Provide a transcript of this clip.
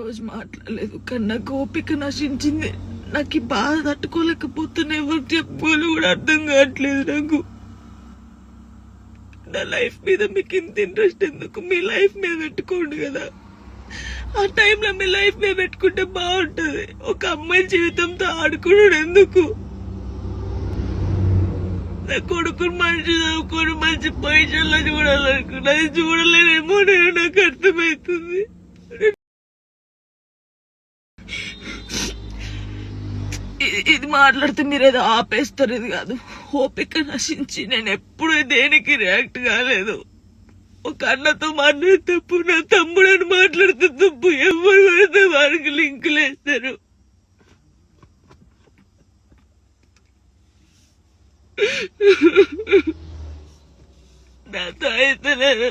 రోజు మాట్లాడలేదు, కానీ నాకు ఓపిక నశించింది. నాకు ఈ బాధ తట్టుకోలేకపోతున్నా, ఎవరు చెప్పుకోవాలి కూడా అర్థం కావట్లేదు నాకు. నా లైఫ్ మీద మీకు ఇంత ఇంట్రెస్ట్ ఎందుకు? మీ లైఫ్ మీద పెట్టుకోండి కదా. ఆ టైంలో మీ లైఫ్ మీద పెట్టుకుంటే బాగుంటది. ఒక అమ్మాయి జీవితంతో ఆడుకున్నాడు ఎందుకు? నా కొడుకుని మంచి చదువుకొని మంచి పొజిషన్లో చూడాలనుకున్నా, అది చూడలేనేమో నేను, నాకు అర్థమవుతుంది. ఇది మాట్లాడితే మీరు ఏదో ఆపేస్తారు, ఇది కాదు. ఓపిక నశించి నేను ఎప్పుడు దేనికి రియాక్ట్ కాలేదు. ఒక అన్నతో మాట్లాడే తప్పు, నా తమ్ముడని మాట్లాడితే తప్పు, ఎవరు పడితే వారికి లింకులు వేస్తారు. నాతో అయితే నేను